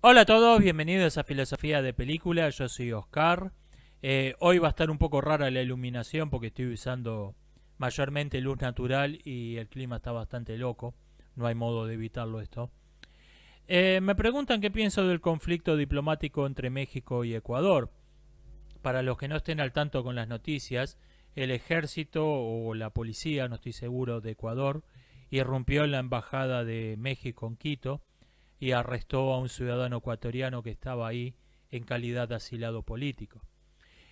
Hola a todos, bienvenidos a Filosofía de Película, yo soy Oscar. Hoy va a estar un poco rara la iluminación porque estoy usando mayormente luz natural y el clima está bastante loco, no hay modo de evitarlo esto. Me preguntan qué pienso del conflicto diplomático entre México y Ecuador. Para los que no estén al tanto con las noticias, el ejército o la policía, no estoy seguro, de Ecuador, irrumpió en la embajada de México en Quito y arrestó a un ciudadano ecuatoriano que estaba ahí en calidad de asilado político.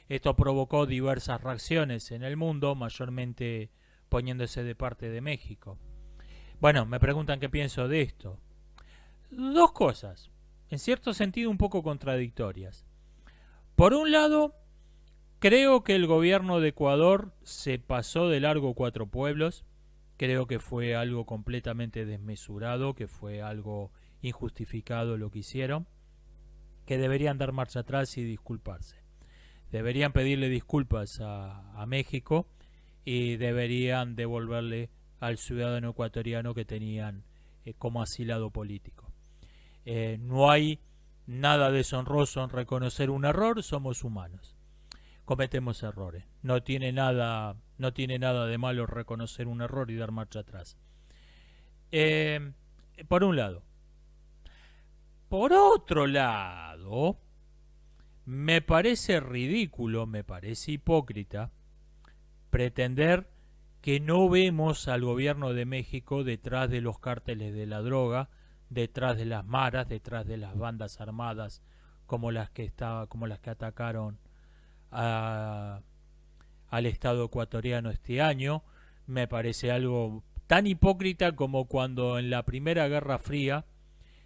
Esto provocó diversas reacciones en el mundo, mayormente poniéndose de parte de México. Bueno, me preguntan qué pienso de esto. Dos cosas, en cierto sentido un poco contradictorias. Por un lado, creo que el gobierno de Ecuador se pasó de largo Cuatro Pueblos. Creo que fue algo completamente desmesurado, que fue algo injustificado lo que hicieron, que deberían dar marcha atrás y disculparse. Deberían pedirle disculpas a México y deberían devolverle al ciudadano ecuatoriano que tenían como asilado político. No hay nada deshonroso en reconocer un error, somos humanos. Cometemos errores. No tiene nada de malo reconocer un error y dar marcha atrás. Por un lado. Por otro lado, me parece ridículo, me parece hipócrita pretender que no vemos al gobierno de México detrás de los cárteles de la droga, detrás de las maras, detrás de las bandas armadas como las que atacaron a, al Estado ecuatoriano este año. Me parece algo tan hipócrita como cuando en la Primera Guerra Fría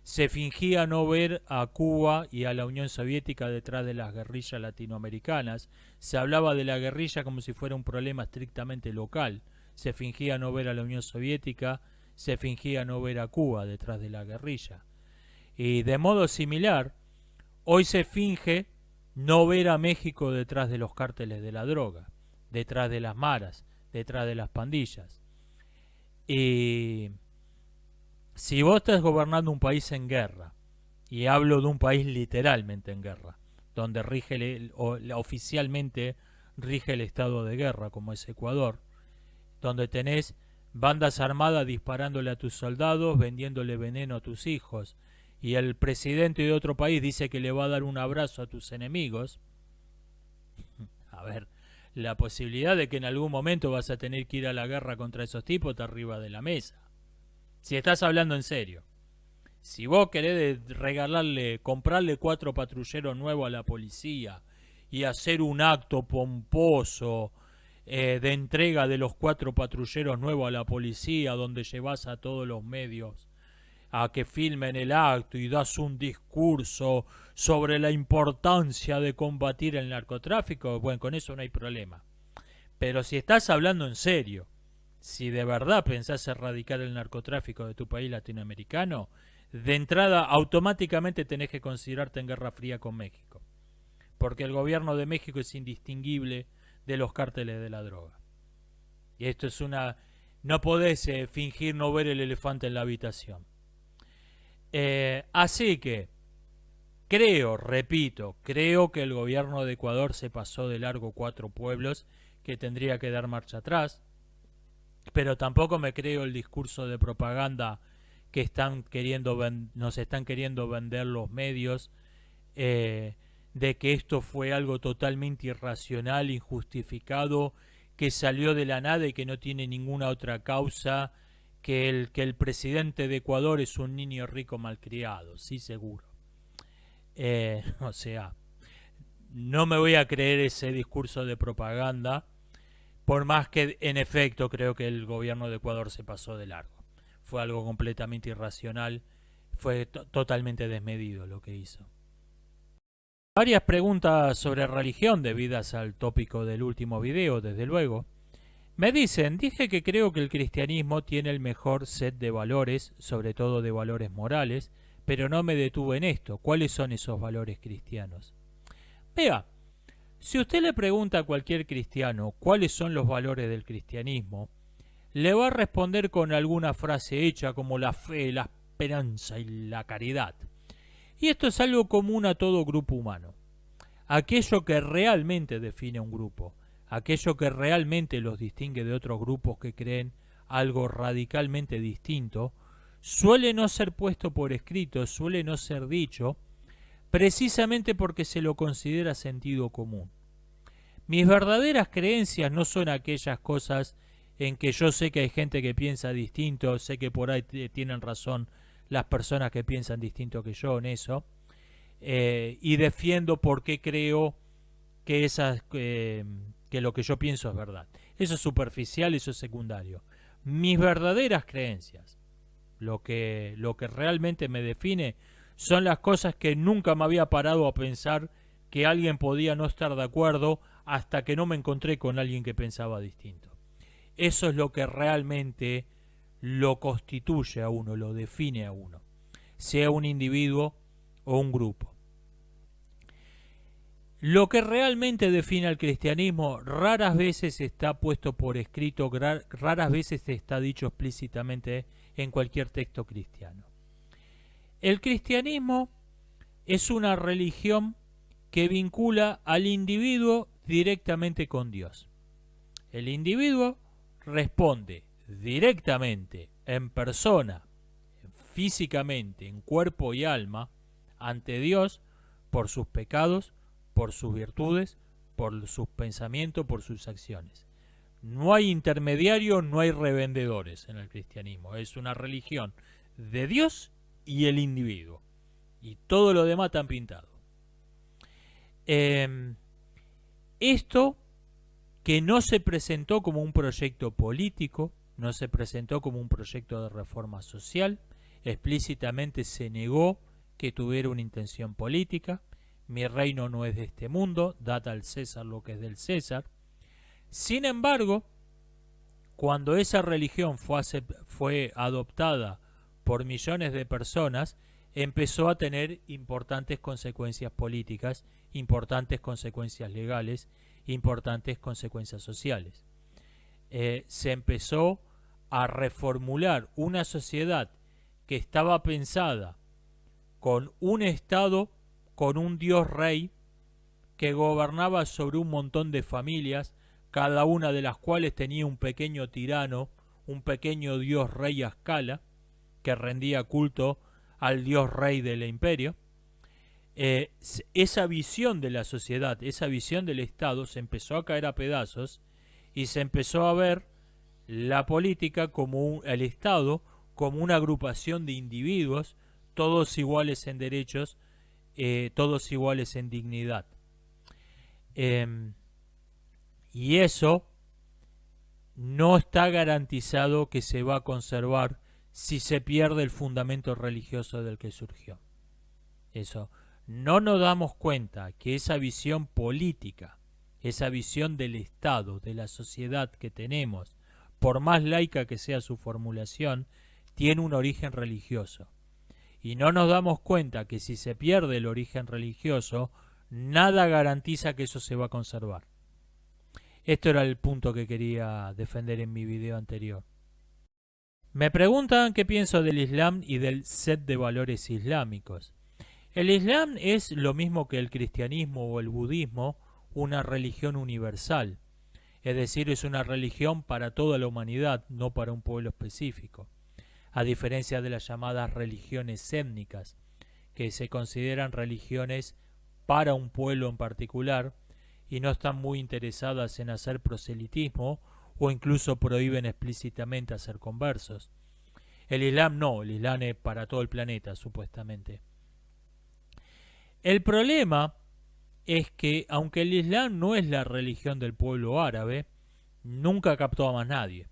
se fingía no ver a Cuba y a la Unión Soviética detrás de las guerrillas latinoamericanas. Se hablaba de la guerrilla como si fuera un problema estrictamente local. Se fingía no ver a la Unión Soviética, se fingía no ver a Cuba detrás de la guerrilla. Y de modo similar, hoy se finge no ver a México detrás de los cárteles de la droga, detrás de las maras, detrás de las pandillas. Y si vos estás gobernando un país en guerra, y hablo de un país literalmente en guerra, donde oficialmente rige el estado de guerra, como es Ecuador, donde tenés bandas armadas disparándole a tus soldados, vendiéndole veneno a tus hijos, y el presidente de otro país dice que le va a dar un abrazo a tus enemigos, a ver, la posibilidad de que en algún momento vas a tener que ir a la guerra contra esos tipos está arriba de la mesa. Si estás hablando en serio. Si vos querés comprarle 4 patrulleros nuevos a la policía y hacer un acto pomposo de entrega de los 4 patrulleros nuevos a la policía, donde llevas a todos los medios a que filmen el acto y das un discurso sobre la importancia de combatir el narcotráfico, bueno, con eso no hay problema. Pero si estás hablando en serio, si de verdad pensás erradicar el narcotráfico de tu país latinoamericano, de entrada automáticamente tenés que considerarte en guerra fría con México. Porque el gobierno de México es indistinguible de los cárteles de la droga. Y esto es una... No podés fingir no ver el elefante en la habitación. Así que creo que el gobierno de Ecuador se pasó de largo Cuatro Pueblos, que tendría que dar marcha atrás. Pero tampoco me creo el discurso de propaganda que nos están queriendo vender los medios, de que esto fue algo totalmente irracional, injustificado, que salió de la nada y que no tiene ninguna otra causa, que el presidente de Ecuador es un niño rico malcriado, sí, seguro. O sea, no me voy a creer ese discurso de propaganda, por más que en efecto creo que el gobierno de Ecuador se pasó de largo. Fue algo completamente irracional, fue totalmente desmedido lo que hizo. Varias preguntas sobre religión debidas al tópico del último video, desde luego. Me dije que creo que el cristianismo tiene el mejor set de valores, sobre todo de valores morales, pero no me detuve en esto. ¿Cuáles son esos valores cristianos? Vea, si usted le pregunta a cualquier cristiano cuáles son los valores del cristianismo, le va a responder con alguna frase hecha como la fe, la esperanza y la caridad. Y esto es algo común a todo grupo humano. Aquello que realmente define a un grupo, aquello que realmente los distingue de otros grupos que creen algo radicalmente distinto, suele no ser puesto por escrito, suele no ser dicho, precisamente porque se lo considera sentido común. Mis verdaderas creencias no son aquellas cosas en que yo sé que hay gente que piensa distinto, sé que por ahí tienen razón las personas que piensan distinto que yo en eso, y defiendo por qué creo que, que lo que yo pienso es verdad. Eso es superficial, eso es secundario. Mis verdaderas creencias, lo que realmente me define, son las cosas que nunca me había parado a pensar que alguien podía no estar de acuerdo hasta que no me encontré con alguien que pensaba distinto. Eso es lo que realmente lo constituye a uno, lo define a uno, sea un individuo o un grupo. Lo que realmente define al cristianismo raras veces está puesto por escrito, raras veces está dicho explícitamente en cualquier texto cristiano. El cristianismo es una religión que vincula al individuo directamente con Dios. El individuo responde directamente, en persona, físicamente, en cuerpo y alma, ante Dios por sus pecados, por sus virtudes, por sus pensamientos, por sus acciones. No hay intermediarios, no hay revendedores en el cristianismo. Es una religión de Dios y el individuo. Y todo lo demás está pintado. Esto que no se presentó como un proyecto político, no se presentó como un proyecto de reforma social, explícitamente se negó que tuviera una intención política. Mi reino no es de este mundo, dad al César lo que es del César. Sin embargo, cuando esa religión fue adoptada por millones de personas, empezó a tener importantes consecuencias políticas, importantes consecuencias legales, importantes consecuencias sociales. Se empezó a reformular una sociedad que estaba pensada con un Estado, con un Dios rey, que gobernaba sobre un montón de familias, cada una de las cuales tenía un pequeño tirano, un pequeño Dios rey a escala, que rendía culto al Dios rey del imperio. Esa visión de la sociedad, esa visión del Estado se empezó a caer a pedazos y se empezó a ver la política como el Estado como una agrupación de individuos, todos iguales en derechos, todos iguales en dignidad. Y eso no está garantizado que se va a conservar si se pierde el fundamento religioso del que surgió. Eso. No nos damos cuenta que esa visión política, esa visión del Estado, de la sociedad que tenemos, por más laica que sea su formulación, tiene un origen religioso. Y no nos damos cuenta que si se pierde el origen religioso, nada garantiza que eso se va a conservar. Esto era el punto que quería defender en mi video anterior. Me preguntan qué pienso del Islam y del set de valores islámicos. El Islam es lo mismo que el cristianismo o el budismo, una religión universal. Es decir, es una religión para toda la humanidad, no para un pueblo específico. A diferencia de las llamadas religiones étnicas, que se consideran religiones para un pueblo en particular y no están muy interesadas en hacer proselitismo o incluso prohíben explícitamente hacer conversos. El Islam no, el Islam es para todo el planeta, supuestamente. El problema es que, aunque el Islam no es la religión del pueblo árabe, nunca captó a más nadie.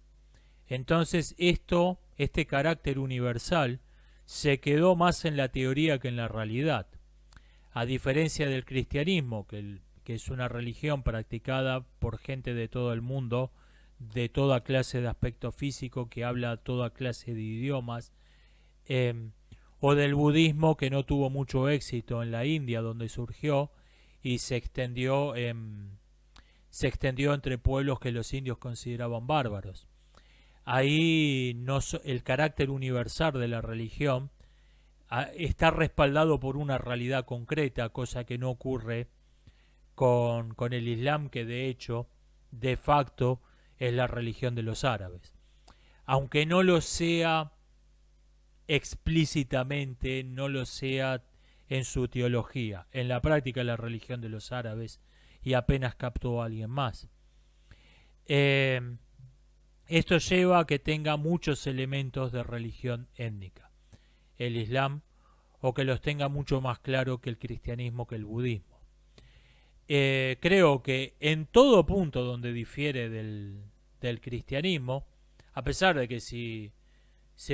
Entonces este carácter universal se quedó más en la teoría que en la realidad. A diferencia del cristianismo, que es una religión practicada por gente de todo el mundo, de toda clase de aspecto físico, que habla toda clase de idiomas, o del budismo, que no tuvo mucho éxito en la India, donde surgió, y se extendió entre pueblos que los indios consideraban bárbaros. Ahí el carácter universal de la religión está respaldado por una realidad concreta, cosa que no ocurre con el Islam, que de hecho, de facto, es la religión de los árabes. Aunque no lo sea explícitamente, no lo sea en su teología, en la práctica la religión de los árabes, y apenas captó a alguien más. Esto lleva a que tenga muchos elementos de religión étnica, el Islam, o que los tenga mucho más claro que el cristianismo, que el budismo. Creo que en todo punto donde difiere del cristianismo, a pesar de que si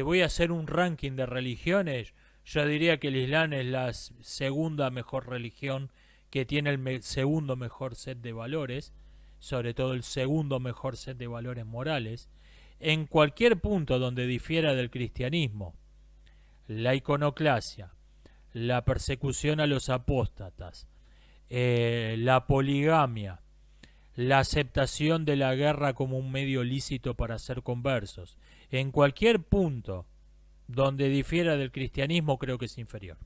voy a hacer un ranking de religiones, yo diría que el Islam es la segunda mejor religión, que tiene el segundo mejor set de valores, sobre todo el segundo mejor set de valores morales. En cualquier punto donde difiera del cristianismo, la iconoclasia, la persecución a los apóstatas, la poligamia, la aceptación de la guerra como un medio lícito para hacer conversos, en cualquier punto donde difiera del cristianismo, creo que es inferior.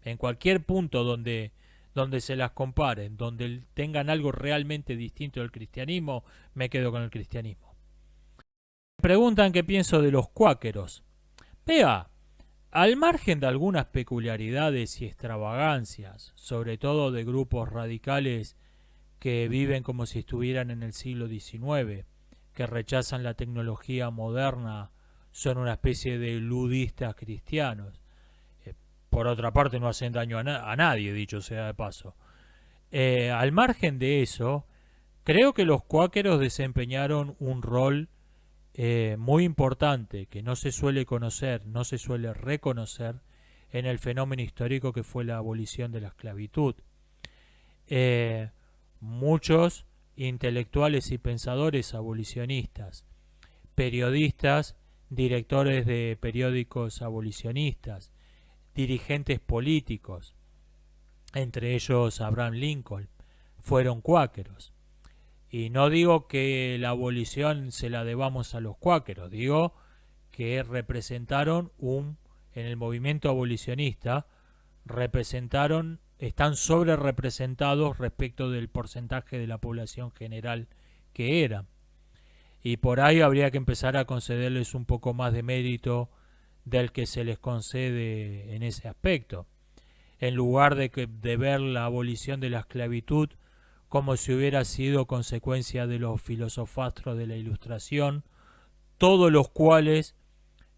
En cualquier punto donde se las comparen, donde tengan algo realmente distinto del cristianismo, me quedo con el cristianismo. Me preguntan qué pienso de los cuáqueros. Vea, al margen de algunas peculiaridades y extravagancias, sobre todo de grupos radicales que viven como si estuvieran en el siglo XIX, que rechazan la tecnología moderna, son una especie de ludistas cristianos. Por otra parte, no hacen daño a nadie, dicho sea de paso. Al margen de eso, creo que los cuáqueros desempeñaron un rol muy importante, que no se suele conocer, no se suele reconocer en el fenómeno histórico que fue la abolición de la esclavitud. Muchos intelectuales y pensadores abolicionistas, periodistas, directores de periódicos abolicionistas, dirigentes políticos, entre ellos Abraham Lincoln, fueron cuáqueros. Y no digo que la abolición se la debamos a los cuáqueros, digo que representaron en el movimiento abolicionista, están sobre representados respecto del porcentaje de la población general que eran. Y por ahí habría que empezar a concederles un poco más de mérito del que se les concede en ese aspecto. En lugar de ver la abolición de la esclavitud como si hubiera sido consecuencia de los filosofastros de la Ilustración, todos los cuales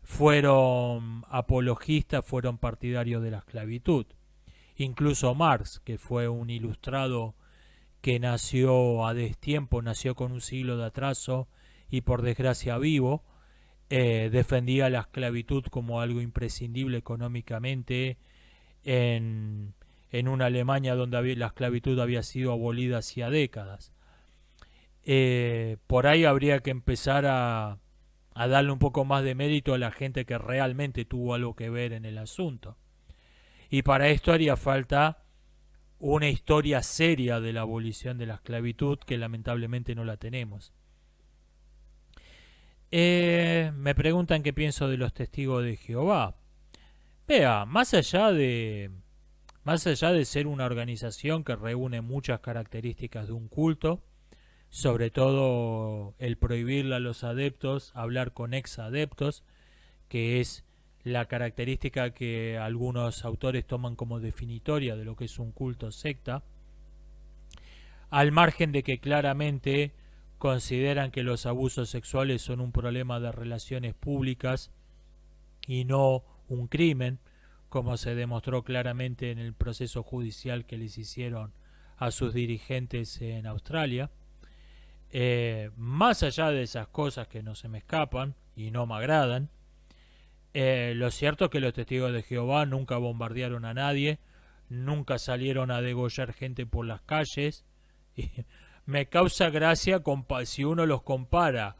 fueron apologistas, fueron partidarios de la esclavitud. Incluso Marx, que fue un ilustrado que nació a destiempo, nació con un siglo de atraso y por desgracia vivo, defendía la esclavitud como algo imprescindible económicamente en una Alemania donde la esclavitud había sido abolida hacía décadas. Por ahí habría que empezar a darle un poco más de mérito a la gente que realmente tuvo algo que ver en el asunto. Y para esto haría falta una historia seria de la abolición de la esclavitud, que lamentablemente no la tenemos. Me preguntan qué pienso de los testigos de Jehová. Vea, más allá de ser una organización que reúne muchas características de un culto, sobre todo el prohibirle a los adeptos hablar con ex adeptos, que es la característica que algunos autores toman como definitoria de lo que es un culto secta, al margen de que claramente consideran que los abusos sexuales son un problema de relaciones públicas y no un crimen, como se demostró claramente en el proceso judicial que les hicieron a sus dirigentes en Australia. Más allá de esas cosas que no se me escapan y no me agradan, lo cierto es que los testigos de Jehová nunca bombardearon a nadie, nunca salieron a degollar gente por las calles. Y me causa gracia si uno los compara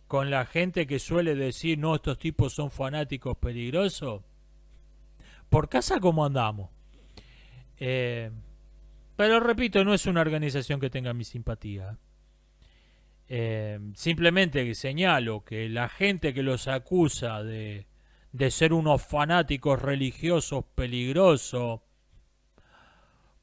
con la gente que suele decir, no, estos tipos son fanáticos peligrosos. Por casa como andamos. Pero repito, no es una organización que tenga mi simpatía. Simplemente señalo que la gente que los acusa de de ser unos fanáticos religiosos peligrosos.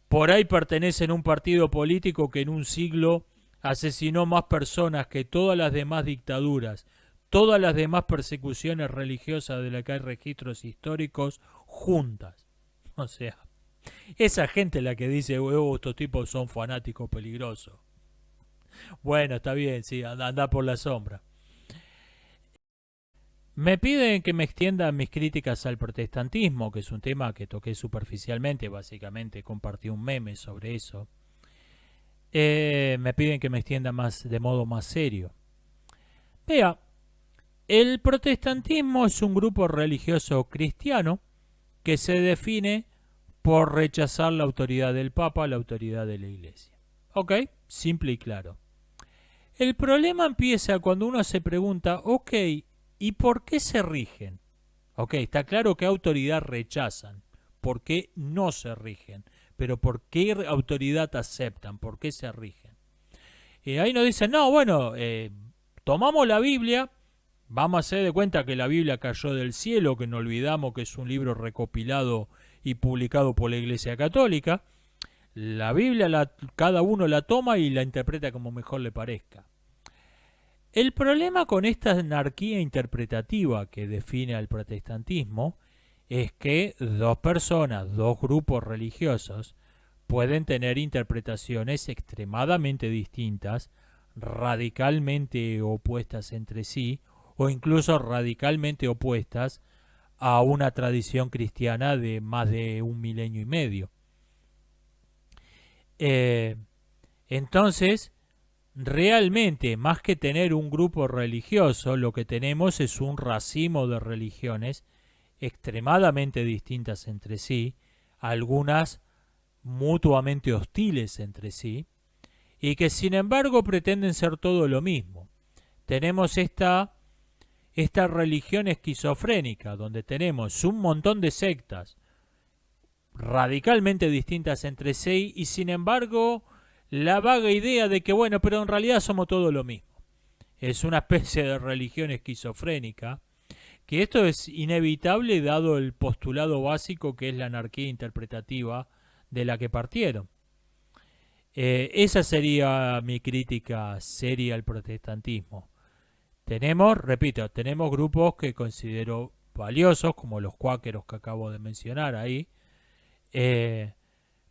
Por ahí pertenecen a un partido político que en un siglo asesinó más personas que todas las demás dictaduras, todas las demás persecuciones religiosas de las que hay registros históricos juntas. O sea, esa gente la que dice, estos tipos son fanáticos peligrosos. Bueno, está bien, sí, anda por la sombra. Me piden que me extienda mis críticas al protestantismo, que es un tema que toqué superficialmente, básicamente compartí un meme sobre eso. Me piden que me extienda más de modo más serio. Vea, el protestantismo es un grupo religioso cristiano que se define por rechazar la autoridad del Papa, la autoridad de la Iglesia. ¿Ok? Simple y claro. El problema empieza cuando uno se pregunta, ok, ¿y por qué se rigen? Ok, está claro qué autoridad rechazan, por qué no se rigen, pero por qué autoridad aceptan, por qué se rigen. Y ahí nos dicen, no, bueno, tomamos la Biblia, vamos a hacer de cuenta que la Biblia cayó del cielo, que no olvidamos que es un libro recopilado y publicado por la Iglesia Católica. La Biblia cada uno la toma y la interpreta como mejor le parezca. El problema con esta anarquía interpretativa que define al protestantismo es que dos personas, dos grupos religiosos, pueden tener interpretaciones extremadamente distintas, radicalmente opuestas entre sí, o incluso radicalmente opuestas a una tradición cristiana de más de 1,5 años. Entonces, realmente, más que tener un grupo religioso, lo que tenemos es un racimo de religiones extremadamente distintas entre sí, algunas mutuamente hostiles entre sí, y que sin embargo pretenden ser todo lo mismo. Tenemos esta religión esquizofrénica, donde tenemos un montón de sectas radicalmente distintas entre sí, y sin embargo la vaga idea de que, bueno, pero en realidad somos todo lo mismo. Es una especie de religión esquizofrénica, que esto es inevitable dado el postulado básico que es la anarquía interpretativa de la que partieron. Esa sería mi crítica seria al protestantismo. Tenemos grupos que considero valiosos, como los cuáqueros que acabo de mencionar ahí,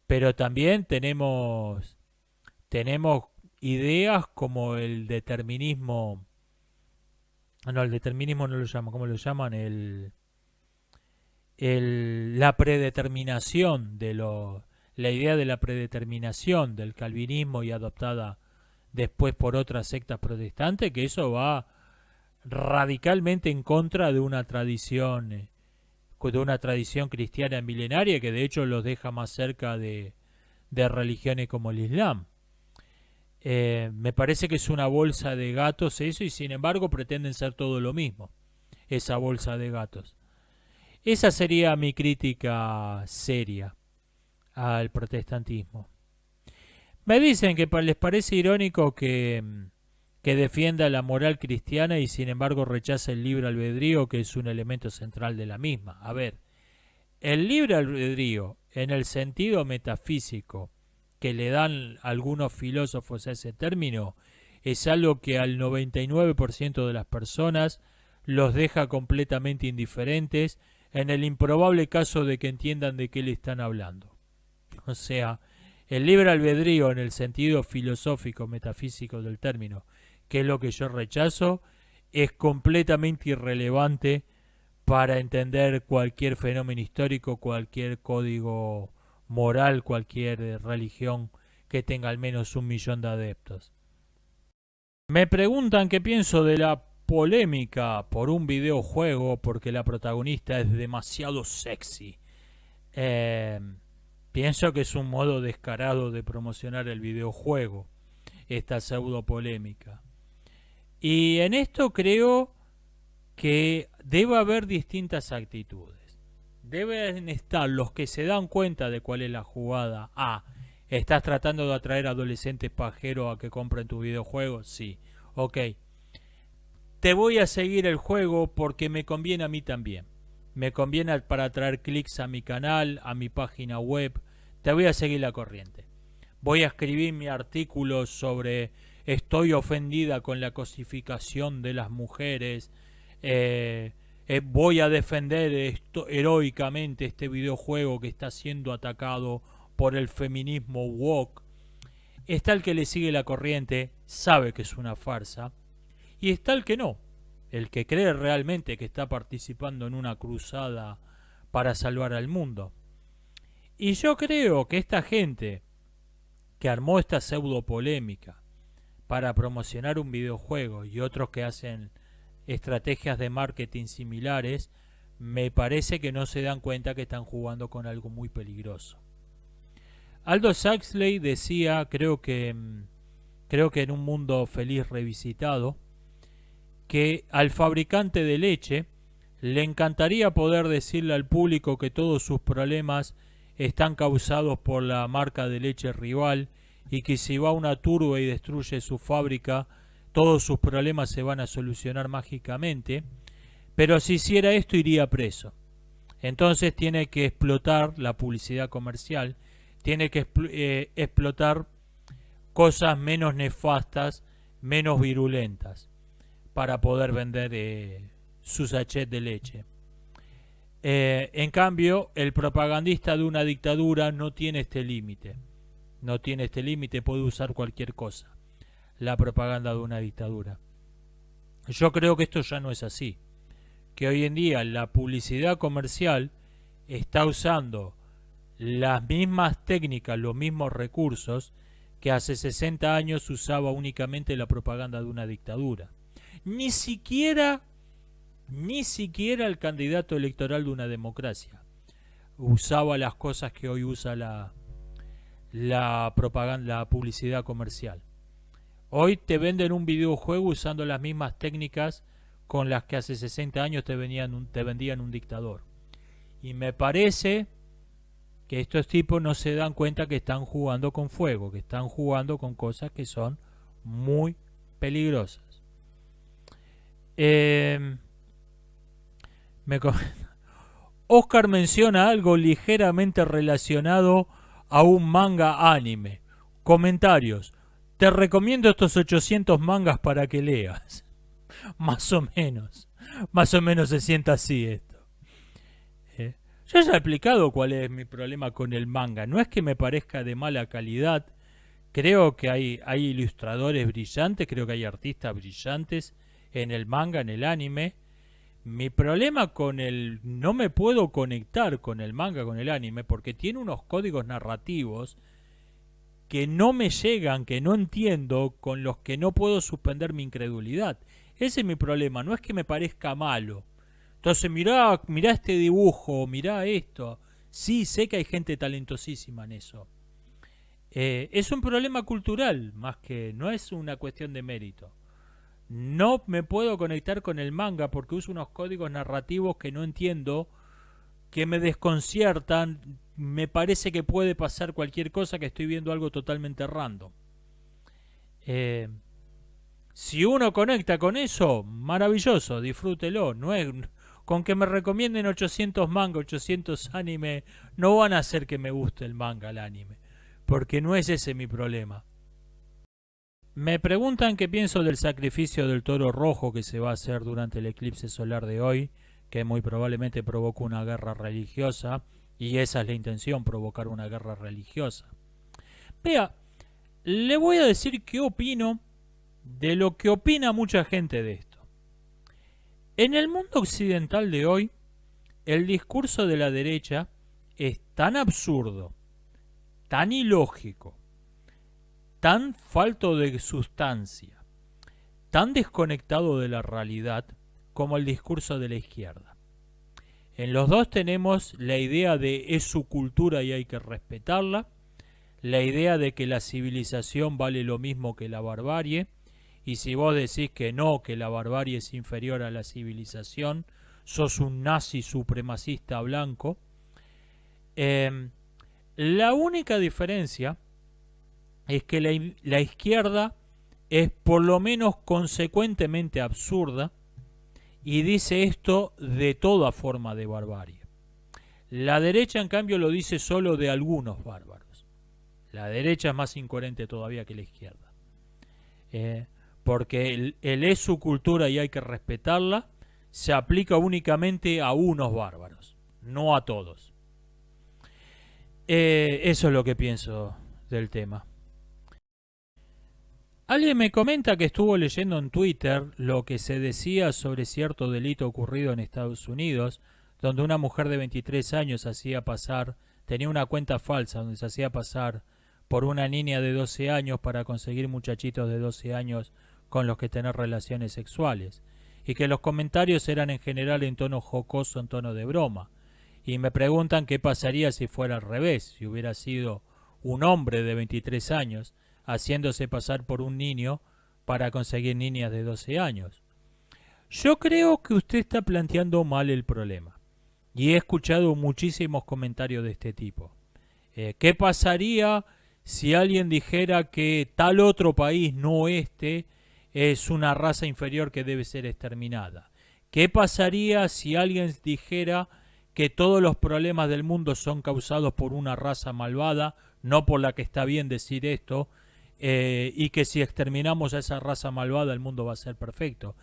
pero también tenemos ideas como el determinismo. No, el determinismo no lo llaman, ¿cómo lo llaman? La predeterminación la idea de la predeterminación del calvinismo y adoptada después por otras sectas protestantes, que eso va radicalmente en contra de una tradición cristiana milenaria que de hecho los deja más cerca de religiones como el Islam. Me parece que es una bolsa de gatos eso, y sin embargo pretenden ser todo lo mismo, esa bolsa de gatos. Esa sería mi crítica seria al protestantismo. Me dicen que les parece irónico que defienda la moral cristiana y sin embargo rechaza el libre albedrío, que es un elemento central de la misma. A ver, el libre albedrío, en el sentido metafísico que le dan algunos filósofos a ese término, es algo que al 99% de las personas los deja completamente indiferentes en el improbable caso de que entiendan de qué le están hablando. O sea, el libre albedrío en el sentido filosófico, metafísico del término, que es lo que yo rechazo, es completamente irrelevante para entender cualquier fenómeno histórico, cualquier código moral, cualquier religión que tenga al menos 1 millón de adeptos. Me preguntan qué pienso de la polémica por un videojuego porque la protagonista es demasiado sexy. Pienso que es un modo descarado de promocionar el videojuego, esta pseudo polémica. Y en esto creo que debe haber distintas actitudes. Deben estar los que se dan cuenta de cuál es la jugada. ¿Estás tratando de atraer adolescentes pajeros a que compren tu videojuego? Sí. Ok. Te voy a seguir el juego porque me conviene a mí también. me conviene para traer clics a mi canal, a mi página web, te voy a seguir la corriente. Voy a escribir mi artículo sobre estoy ofendida con la cosificación de las mujeres, voy a defender heroicamente este videojuego que está siendo atacado por el feminismo woke. Está el que le sigue la corriente, sabe que es una farsa, y está el que no, el que cree realmente que está participando en una cruzada para salvar al mundo. Y yo creo que esta gente que armó esta pseudo polémica para promocionar un videojuego y otros que hacen estrategias de marketing similares, me parece que no se dan cuenta que están jugando con algo muy peligroso. Aldous Huxley decía, creo que en Un Mundo Feliz Revisitado, que al fabricante de leche le encantaría poder decirle al público que todos sus problemas están causados por la marca de leche rival y que si va una turba y destruye su fábrica, todos sus problemas se van a solucionar mágicamente, pero si hiciera esto iría preso. Entonces tiene que explotar la publicidad comercial, tiene que explotar cosas menos nefastas, menos virulentas, para poder vender su sachet de leche. En cambio, el propagandista de una dictadura no tiene este límite. No tiene este límite, puede usar cualquier cosa. La propaganda de una dictadura. Yo creo que esto ya no es así. Que hoy en día la publicidad comercial está usando las mismas técnicas, los mismos recursos que hace 60 años usaba únicamente la propaganda de una dictadura. Ni siquiera el candidato electoral de una democracia usaba las cosas que hoy usa la propaganda, la publicidad comercial. Hoy te venden un videojuego usando las mismas técnicas con las que hace 60 años te vendían un dictador. Y me parece que estos tipos no se dan cuenta que están jugando con fuego, que están jugando con cosas que son muy peligrosas. Oscar menciona algo ligeramente relacionado a un manga anime. Comentarios. Te recomiendo estos 800 mangas para que leas. Más o menos se sienta así esto. Yo ya he explicado cuál es mi problema con el manga. No es que me parezca de mala calidad. Creo que hay ilustradores brillantes, creo que hay artistas brillantes en el manga, en el anime. Mi problema no me puedo conectar con el manga, con el anime, porque tiene unos códigos narrativos que no me llegan, que no entiendo, con los que no puedo suspender mi incredulidad. Ese es mi problema, no es que me parezca malo. Entonces mirá este dibujo, mirá esto. Sí, sé que hay gente talentosísima en eso. Es un problema cultural, más que no es una cuestión de mérito. No me puedo conectar con el manga porque uso unos códigos narrativos que no entiendo, que me desconciertan. Me parece que puede pasar cualquier cosa, que estoy viendo algo totalmente random. Si uno conecta con eso, maravilloso, disfrútelo. No es, con que me recomienden 800 manga, 800 anime, no van a hacer que me guste el manga, el anime. Porque no es ese mi problema. Me preguntan qué pienso del sacrificio del toro rojo que se va a hacer durante el eclipse solar de hoy, que muy probablemente provocó una guerra religiosa, y esa es la intención, provocar una guerra religiosa. Vea, le voy a decir qué opino de lo que opina mucha gente de esto. En el mundo occidental de hoy, el discurso de la derecha es tan absurdo, tan ilógico, tan falto de sustancia, tan desconectado de la realidad como el discurso de la izquierda. En los dos tenemos la idea de es su cultura y hay que respetarla, la idea de que la civilización vale lo mismo que la barbarie, y si vos decís que no, que la barbarie es inferior a la civilización, sos un nazi supremacista blanco. La única diferencia es que la izquierda es por lo menos consecuentemente absurda y dice esto de toda forma de barbarie. La derecha, en cambio, lo dice solo de algunos bárbaros. La derecha es más incoherente todavía que la izquierda. Porque el es su cultura y hay que respetarla, se aplica únicamente a unos bárbaros, no a todos. Eso es lo que pienso del tema. Alguien me comenta que estuvo leyendo en Twitter lo que se decía sobre cierto delito ocurrido en Estados Unidos, donde una mujer de 23 años tenía una cuenta falsa donde se hacía pasar por una niña de 12 años para conseguir muchachitos de 12 años con los que tener relaciones sexuales, y que los comentarios eran en general en tono jocoso, en tono de broma. Y me preguntan qué pasaría si fuera al revés, si hubiera sido un hombre de 23 años haciéndose pasar por un niño para conseguir niñas de 12 años. Yo creo que usted está planteando mal el problema. Y he escuchado muchísimos comentarios de este tipo. ¿Qué pasaría si alguien dijera que tal otro país, no este, es una raza inferior que debe ser exterminada? ¿Qué pasaría si alguien dijera que todos los problemas del mundo son causados por una raza malvada, no por la que está bien decir esto, y que si exterminamos a esa raza malvada el mundo va a ser perfecto?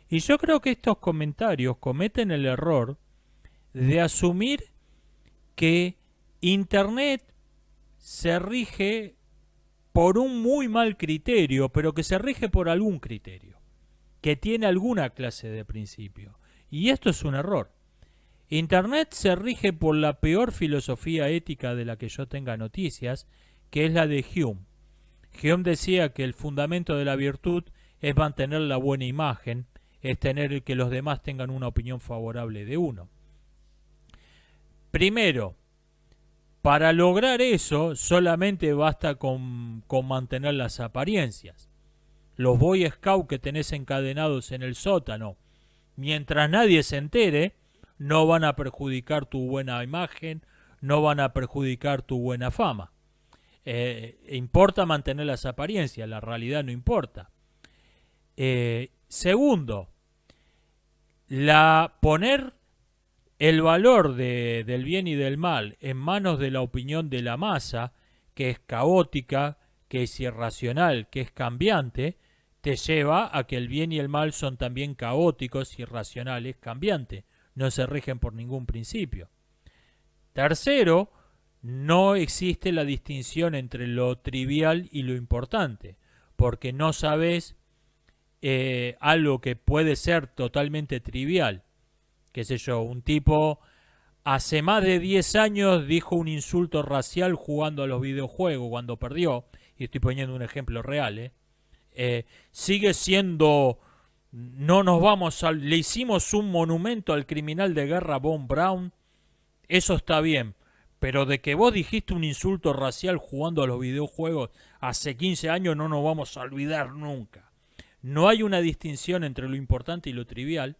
Y yo creo que estos comentarios cometen el error de asumir que Internet se rige por un muy mal criterio, pero que se rige por algún criterio, que tiene alguna clase de principio. Y esto es un error. Internet se rige por la peor filosofía ética de la que yo tenga noticias, que es la de Hume. Hume decía que el fundamento de la virtud es mantener la buena imagen, es tener que los demás tengan una opinión favorable de uno. Primero, para lograr eso solamente basta con mantener las apariencias. Los Boy Scouts que tenés encadenados en el sótano, mientras nadie se entere, no van a perjudicar tu buena imagen, no van a perjudicar tu buena fama. Importa mantener las apariencias, la realidad no importa. Segundo, poner el valor del bien y del mal en manos de la opinión de la masa, que es caótica, que es irracional, que es cambiante, te lleva a que el bien y el mal son también caóticos, irracionales, cambiantes. No se rigen por ningún principio. Tercero, no existe la distinción entre lo trivial y lo importante, porque no sabes algo que puede ser totalmente trivial. Qué sé yo, un tipo hace más de 10 años dijo un insulto racial jugando a los videojuegos cuando perdió, y estoy poniendo un ejemplo real, sigue siendo, no nos vamos a, le hicimos un monumento al criminal de guerra Von Braun, eso está bien, pero de que vos dijiste un insulto racial jugando a los videojuegos hace 15 años no nos vamos a olvidar nunca. No hay una distinción entre lo importante y lo trivial,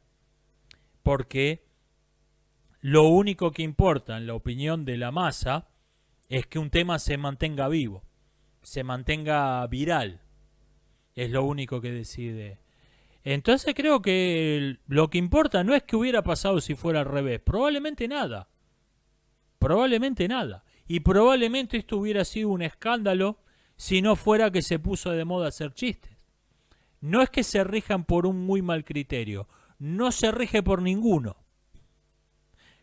porque lo único que importa en la opinión de la masa es que un tema se mantenga vivo, se mantenga viral. Es lo único que decide. Entonces creo que lo que importa no es que hubiera pasado si fuera al revés. Probablemente nada. Probablemente nada. Y probablemente esto hubiera sido un escándalo si no fuera que se puso de moda hacer chistes. No es que se rijan por un muy mal criterio. No se rige por ninguno.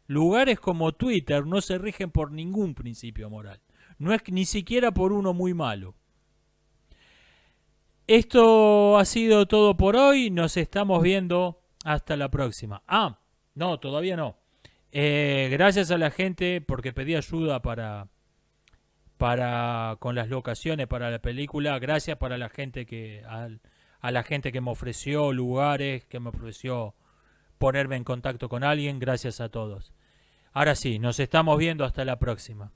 Lugares como Twitter no se rigen por ningún principio moral. No es ni siquiera por uno muy malo. Esto ha sido todo por hoy. Nos estamos viendo hasta la próxima. No, todavía no. Gracias a la gente porque pedí ayuda con las locaciones para la película. Gracias para la gente a la gente que me ofreció lugares, que me ofreció ponerme en contacto con alguien. Gracias a todos. Ahora sí, nos estamos viendo hasta la próxima.